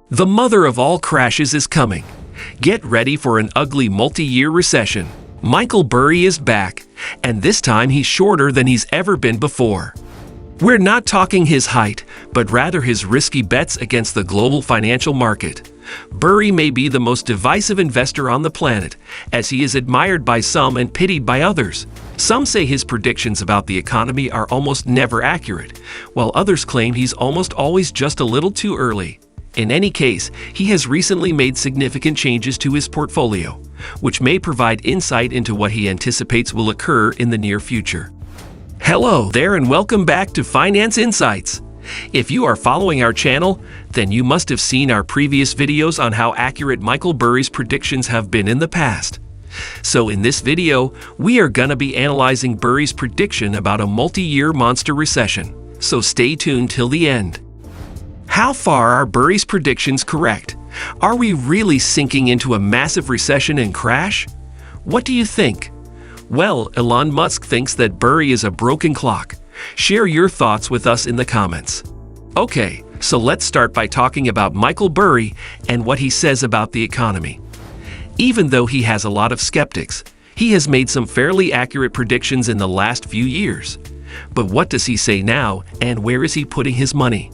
The mother of all crashes is coming. Get ready for an ugly multi-year recession. Micheal Burry is back, and this time he's shorter than he's ever been before. We're not talking his height, but rather his risky bets against the global financial market. Burry may be the most divisive investor on the planet, as he is admired by some and pitied by others. Some say his predictions about the economy are almost never accurate, while others claim he's almost always just a little too early. In any case, he has recently made significant changes to his portfolio, which may provide insight into what he anticipates will occur in the near future. Hello there and welcome back to Finance Insights. If you are following our channel, then you must have seen our previous videos on how accurate Micheal Burry's predictions have been in the past. So in this video, we are going to be analyzing Burry's prediction about a multi-year monster recession. So stay tuned till the end. How far are Burry's predictions correct? Are we really sinking into a massive recession and crash? What do you think? Well, Elon Musk thinks that Burry is a broken clock. Share your thoughts with us in the comments. Okay, so let's start by talking about Micheal Burry and what he says about the economy. Even though he has a lot of skeptics, he has made some fairly accurate predictions in the last few years. But what does he say now, and where is he putting his money?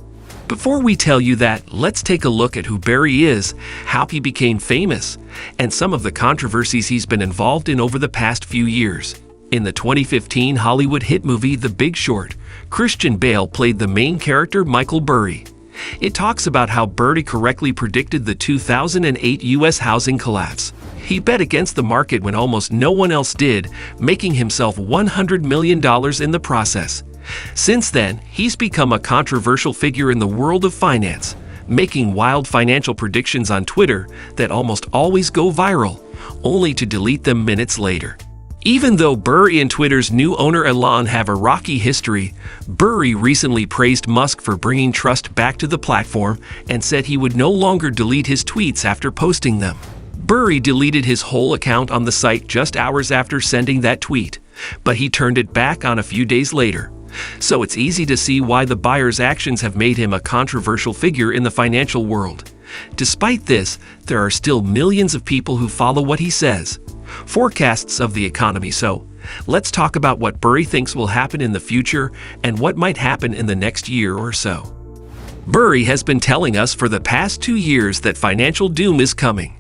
Before we tell you that, let's take a look at who Burry is, how he became famous, and some of the controversies he's been involved in over the past few years. In the 2015 Hollywood hit movie The Big Short, Christian Bale played the main character Micheal Burry. It talks about how Burry correctly predicted the 2008 U.S. housing collapse. He bet against the market when almost no one else did, making himself $100 million in the process. Since then, he's become a controversial figure in the world of finance, making wild financial predictions on Twitter that almost always go viral, only to delete them minutes later. Even though Burry and Twitter's new owner Elon have a rocky history, Burry recently praised Musk for bringing trust back to the platform and said he would no longer delete his tweets after posting them. Burry deleted his whole account on the site just hours after sending that tweet, but he turned it back on a few days later. So it's easy to see why the buyer's actions have made him a controversial figure in the financial world. Despite this, there are still millions of people who follow what he says. Forecasts of the economy. So, let's talk about what Burry thinks will happen in the future and what might happen in the next year or so. Burry has been telling us for the past 2 years that financial doom is coming.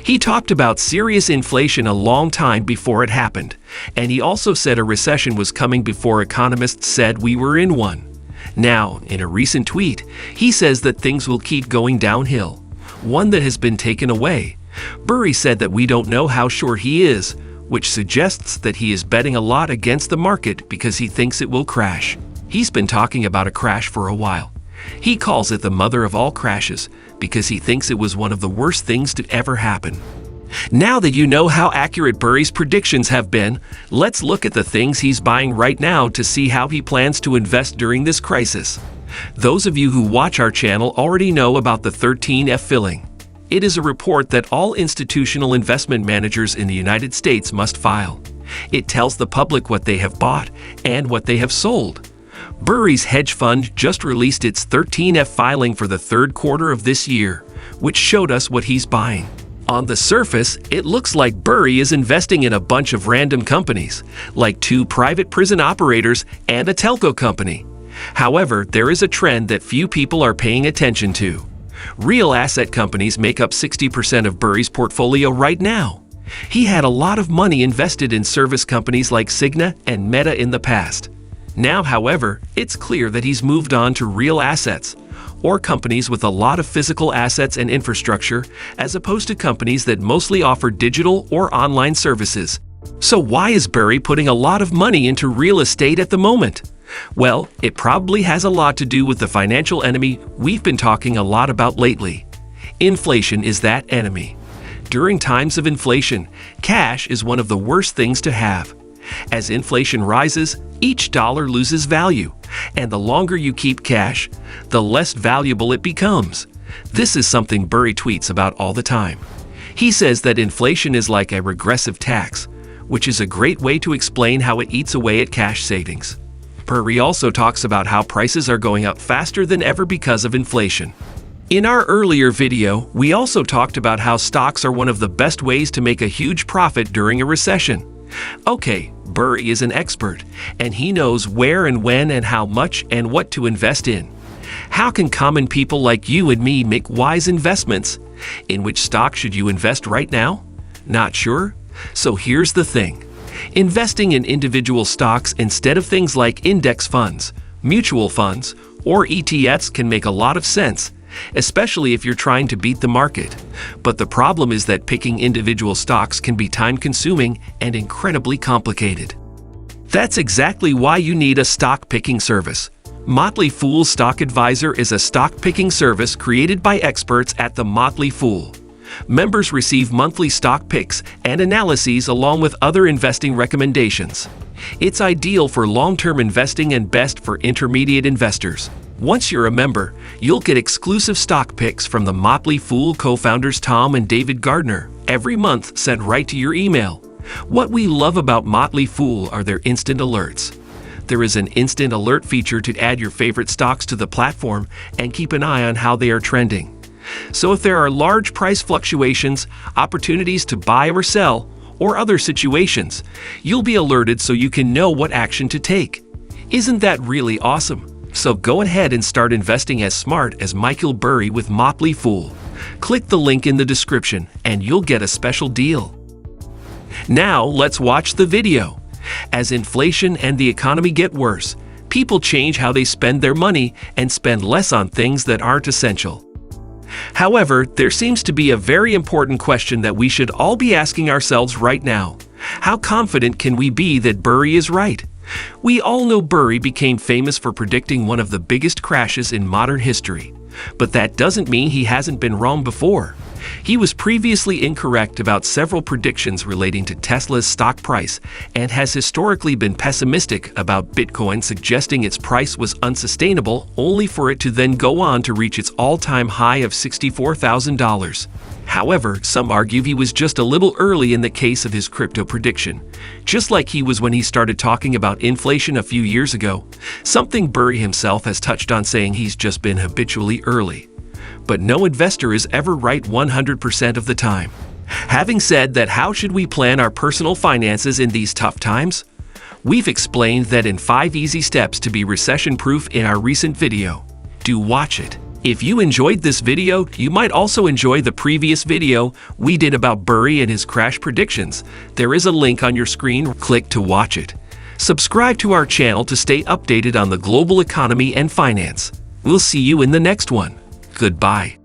He talked about serious inflation a long time before it happened, and he also said a recession was coming before economists said we were in one. Now, in a recent tweet, he says that things will keep going downhill, one that has been taken away. Burry said that we don't know how sure he is, which suggests that he is betting a lot against the market because he thinks it will crash. He's been talking about a crash for a while. He calls it the mother of all crashes because he thinks it was one of the worst things to ever happen. Now that you know how accurate Burry's predictions have been, let's look at the things he's buying right now to see how he plans to invest during this crisis. Those of you who watch our channel already know about the 13F filing. It is a report that all institutional investment managers in the United States must file. It tells the public what they have bought and what they have sold. Burry's hedge fund just released its 13F filing for the third quarter of this year, which showed us what he's buying. On the surface, it looks like Burry is investing in a bunch of random companies, like 2 private prison operators and a telco company. However, there is a trend that few people are paying attention to. Real asset companies make up 60% of Burry's portfolio right now. He had a lot of money invested in service companies like Cigna and Meta in the past. Now, however, it's clear that he's moved on to real assets, or companies with a lot of physical assets and infrastructure, as opposed to companies that mostly offer digital or online services. So why is Burry putting a lot of money into real estate at the moment? Well, it probably has a lot to do with the financial enemy we've been talking a lot about lately. Inflation is that enemy. During times of inflation, cash is one of the worst things to have. As inflation rises, each dollar loses value, and the longer you keep cash, the less valuable it becomes. This is something Burry tweets about all the time. He says that inflation is like a regressive tax, which is a great way to explain how it eats away at cash savings. Burry also talks about how prices are going up faster than ever because of inflation. In our earlier video, we also talked about how stocks are one of the best ways to make a huge profit during a recession. Okay, Burry is an expert, and he knows where and when and how much and what to invest in. How can common people like you and me make wise investments? In which stock should you invest right now? Not sure? So here's the thing. Investing in individual stocks instead of things like index funds, mutual funds, or ETFs can make a lot of sense, especially if you're trying to beat the market. But the problem is that picking individual stocks can be time-consuming and incredibly complicated. That's exactly why you need a stock-picking service. Motley Fool Stock Advisor is a stock-picking service created by experts at the Motley Fool. Members receive monthly stock picks and analyses along with other investing recommendations. It's ideal for long-term investing and best for intermediate investors. Once you're a member, you'll get exclusive stock picks from the Motley Fool co-founders Tom and David Gardner every month sent right to your email. What we love about Motley Fool are their instant alerts. There is an instant alert feature to add your favorite stocks to the platform and keep an eye on how they are trending. So if there are large price fluctuations, opportunities to buy or sell, or other situations, you'll be alerted so you can know what action to take. Isn't that really awesome? So go ahead and start investing as smart as Micheal Burry with Motley Fool. Click the link in the description and you'll get a special deal. Now let's watch the video. As inflation and the economy get worse, people change how they spend their money and spend less on things that aren't essential. However, there seems to be a very important question that we should all be asking ourselves right now. How confident can we be that Burry is right? We all know Burry became famous for predicting one of the biggest crashes in modern history. But that doesn't mean he hasn't been wrong before. He was previously incorrect about several predictions relating to Tesla's stock price and has historically been pessimistic about Bitcoin, suggesting its price was unsustainable only for it to then go on to reach its all-time high of $64,000. However, some argue he was just a little early in the case of his crypto prediction, just like he was when he started talking about inflation a few years ago, something Burry himself has touched on, saying he's just been habitually early. But no investor is ever right 100% of the time. Having said that, how should we plan our personal finances in these tough times? We've explained that in 5 easy steps to be recession-proof in our recent video. Do watch it. If you enjoyed this video, you might also enjoy the previous video we did about Burry and his crash predictions. There is a link on your screen. Click to watch it. Subscribe to our channel to stay updated on the global economy and finance. We'll see you in the next one. Goodbye.